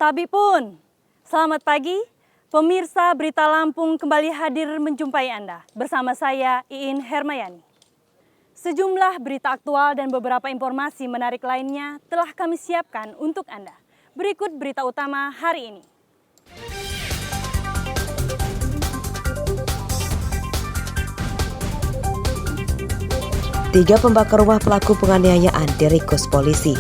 Tabi pun, selamat pagi. Pemirsa Berita Lampung kembali hadir menjumpai Anda. Bersama saya, Iin Hermayani. Sejumlah berita aktual dan beberapa informasi menarik lainnya telah kami siapkan untuk Anda. Berikut berita utama hari ini. Tiga pembakar rumah pelaku penganiayaan diringkus polisi.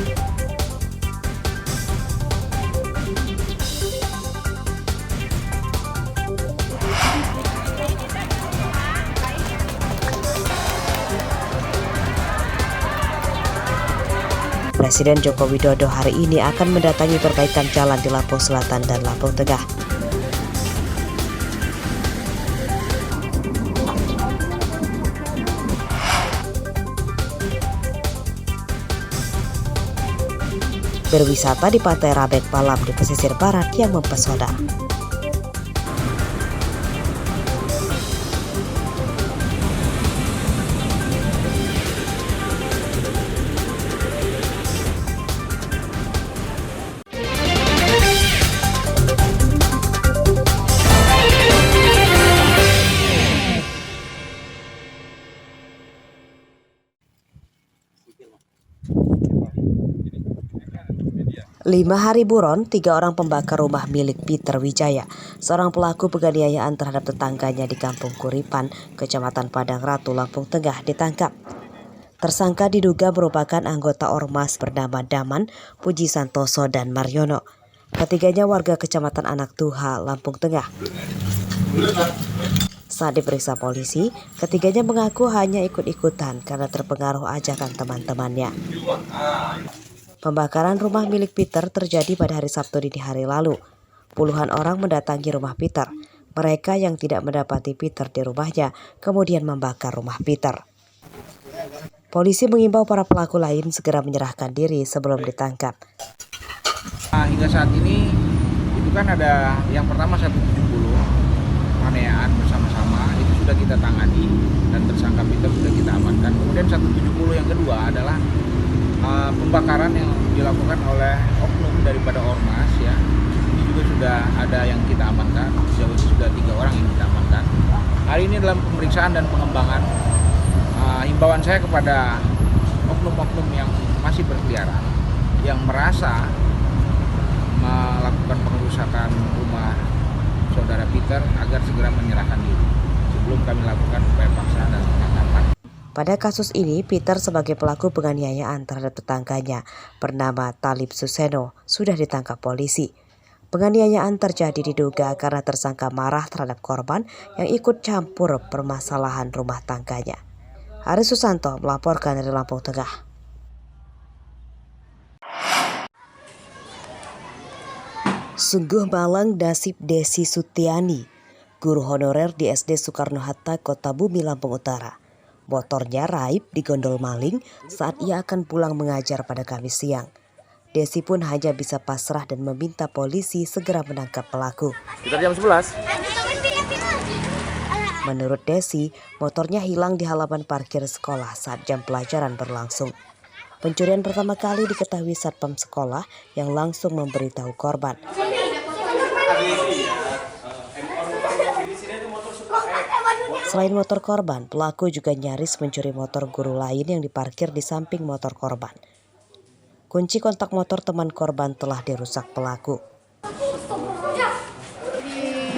Presiden Joko Widodo hari ini akan mendatangi perbaikan jalan di Lampung Selatan dan Lampung Tengah. Berwisata di Pantai Rabek malam di pesisir barat yang mempesona. Lima hari buron, 3 orang pembakar rumah milik Peter Wijaya, seorang pelaku penganiayaan terhadap tetangganya di Kampung Kuripan, Kecamatan Padang Ratu, Lampung Tengah ditangkap. Tersangka diduga merupakan anggota ormas bernama Daman, Puji Santoso, dan Mariono. Ketiganya warga Kecamatan Anak Tuha, Lampung Tengah. Saat diperiksa polisi, ketiganya mengaku hanya ikut-ikutan karena terpengaruh ajakan teman-temannya. Pembakaran rumah milik Peter terjadi pada hari Sabtu dini hari lalu. Puluhan orang mendatangi rumah Peter. Mereka yang tidak mendapati Peter di rumahnya kemudian membakar rumah Peter. Polisi mengimbau para pelaku lain segera menyerahkan diri sebelum ditangkap. Hingga saat ini itu kan ada yang pertama 170 penganiayaan bersama-sama itu sudah kita tangani dan tersangka Peter sudah kita amankan. Kemudian 170 yang kedua adalah pembakaran yang dilakukan oleh oknum daripada ormas ya. Ini juga sudah ada yang kita amankan. Sejauh ini sudah 3 orang yang kita amankan. Hari ini dalam pemeriksaan dan pengembangan, himbauan saya kepada oknum-oknum yang masih berkeliaran, yang merasa melakukan pengerusakan rumah saudara Peter agar segera menyerahkan diri sebelum kami lakukan upaya paksa dan penangkapan. Pada kasus ini, Peter sebagai pelaku penganiayaan terhadap tetangganya bernama Talib Suseno sudah ditangkap polisi. Penganiayaan terjadi diduga karena tersangka marah terhadap korban yang ikut campur permasalahan rumah tangganya. Ari Susanto melaporkan dari Lampung Tengah. Sungguh malang nasib Desi Sutiani, guru honorer di SD Soekarno-Hatta, Kota Bumi, Lampung Utara. Motornya raib digondol maling saat ia akan pulang mengajar pada Kamis siang. Desi pun hanya bisa pasrah dan meminta polisi segera menangkap pelaku. Sekitar jam 11. Menurut Desi, motornya hilang di halaman parkir sekolah saat jam pelajaran berlangsung. Pencurian pertama kali diketahui satpam sekolah yang langsung memberitahu korban. Selain motor korban, pelaku juga nyaris mencuri motor guru lain yang diparkir di samping motor korban. Kunci kontak motor teman korban telah dirusak pelaku.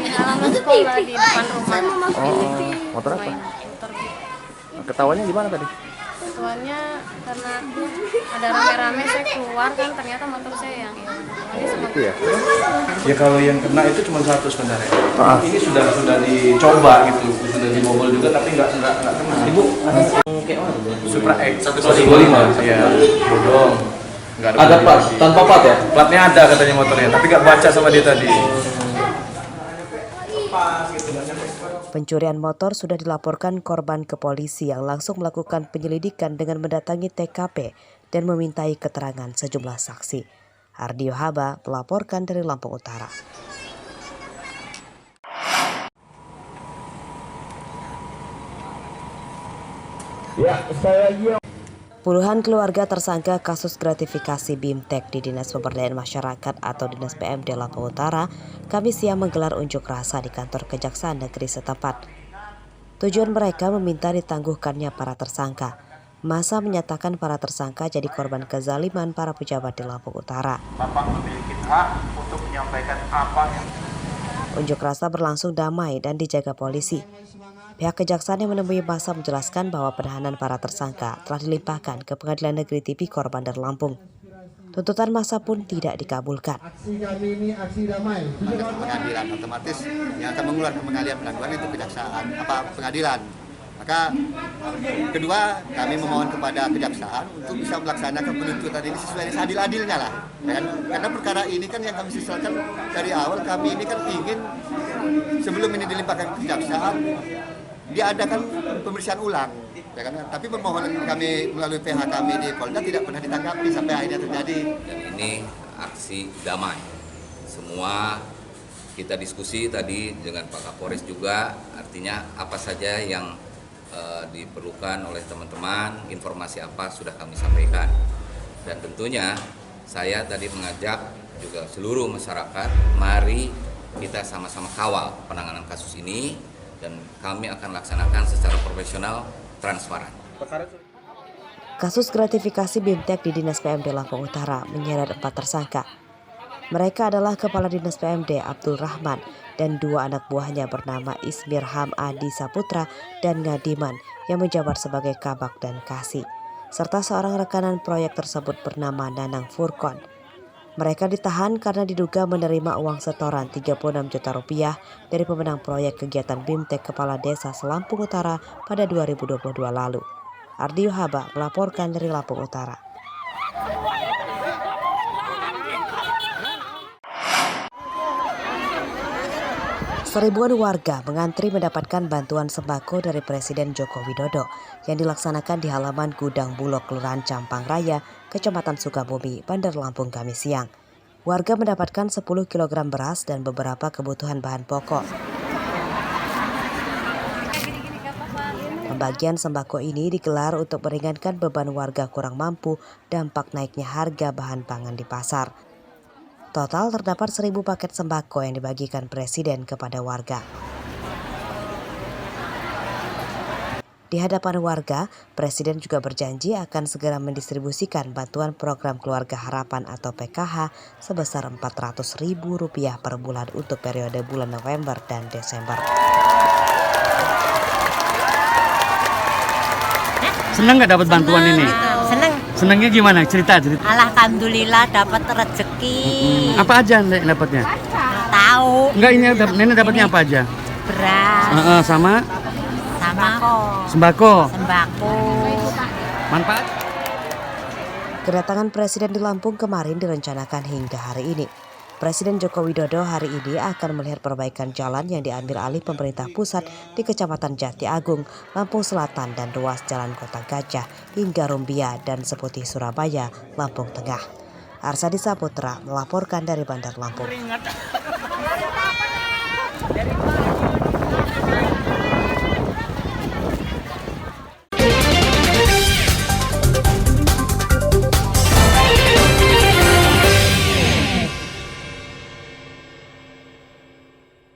Di halaman sekolah di depan rumah. Motor apa? Ketahuannya gimana tadi? Ketahuannya karena ada rame-rame saya keluar kan ternyata motor saya yang hilang. Itu ya? Ya kalau yang kena itu cuma 100 sebenarnya. Ini sudah dicoba gitu, sudah dibobol juga tapi nggak kena. Ibu, kayak mana tuh? Supra X 125. Ya, bodong. Ada plat, tanpa plat ya? Platnya ada katanya motornya, tapi nggak baca sama dia tadi. Pencurian motor sudah dilaporkan korban ke polisi yang langsung melakukan penyelidikan dengan mendatangi TKP dan memintai keterangan sejumlah saksi. Ardio Haba melaporkan dari Lampung Utara. Puluhan keluarga tersangka kasus gratifikasi BIMTEK di Dinas Pemberdayaan Masyarakat atau Dinas PMD Lampung Utara Kamis siang menggelar unjuk rasa di kantor Kejaksaan Negeri setempat. Tujuan mereka meminta ditangguhkannya para tersangka. Masa menyatakan para tersangka jadi korban kezaliman para pejabat di Lampung Utara. Bapak memiliki hak untuk menyampaikan apa yang Unjuk rasa berlangsung damai dan dijaga polisi. Pihak kejaksaan yang menemui massa menjelaskan bahwa penahanan para tersangka telah dilimpahkan ke Pengadilan Negeri Tipikor Bandar Lampung. Tuntutan massa pun tidak dikabulkan. Aksi kami ini aksi damai. Pengadilan otomatis yang akan mengular ke pengadilan penangguhan itu kejaksaan pengadilan. Maka kedua kami memohon kepada kejaksaan untuk bisa melaksanakan penuntutan ini sesuai seadil-adilnya lah. Karena perkara ini kan yang kami sisalkan dari awal, kami ini kan ingin sebelum ini dilimpahkan ke kejaksaan diadakan pemeriksaan ulang, ya kan? Tapi permohonan kami melalui PH kami di Polda tidak pernah ditanggapi sampai akhirnya terjadi. Dan ini aksi damai. Semua kita diskusi tadi dengan Pak Kapolres juga, artinya apa saja yang diperlukan oleh teman-teman, informasi apa sudah kami sampaikan. Dan tentunya saya tadi mengajak juga seluruh masyarakat, mari kita sama-sama kawal penanganan kasus ini. Dan kami akan laksanakan secara profesional, transparan. Kasus gratifikasi BIMTEK di Dinas PMD Lampung Utara menyeret 4 tersangka. Mereka adalah Kepala Dinas PMD Abdul Rahman dan 2 anak buahnya bernama Ismirham Adi Saputra dan Ngadiman yang menjabat sebagai Kabak dan Kasih, serta seorang rekanan proyek tersebut bernama Nanang Furkon. Mereka ditahan karena diduga menerima uang setoran 36 juta rupiah dari pemenang proyek kegiatan BIMTEK Kepala Desa Selampung Utara pada 2022 lalu. Ardi Yohaba melaporkan dari Lampung Utara. Seribuan warga mengantri mendapatkan bantuan sembako dari Presiden Joko Widodo yang dilaksanakan di halaman Gudang Bulog Kelurahan Campang Raya, Kecamatan Sukabumi, Bandar Lampung Kamis siang. Warga mendapatkan 10 kg beras dan beberapa kebutuhan bahan pokok. Pembagian sembako ini digelar untuk meringankan beban warga kurang mampu dampak naiknya harga bahan pangan di pasar. Total terdapat 1.000 paket sembako yang dibagikan Presiden kepada warga. Di hadapan warga, Presiden juga berjanji akan segera mendistribusikan bantuan program Keluarga Harapan atau PKH sebesar Rp400.000 per bulan untuk periode bulan November dan Desember. Senang nggak dapat bantuan ini? Senang. Senangnya gimana? Cerita. Alhamdulillah dapat rezeki. Apa aja Nek dapatnya? Tahu. Enggak, ini Nenek dapatnya apa aja? Beras. Sama Sembako. Manfaat? Kedatangan Presiden di Lampung kemarin direncanakan hingga hari ini. Presiden Joko Widodo hari ini akan melihat perbaikan jalan yang diambil alih pemerintah pusat di Kecamatan Jati Agung, Lampung Selatan dan ruas Jalan Kota Gajah hingga Rumbia dan Seputih Surabaya, Lampung Tengah. Arsadi Saputra melaporkan dari Bandar Lampung.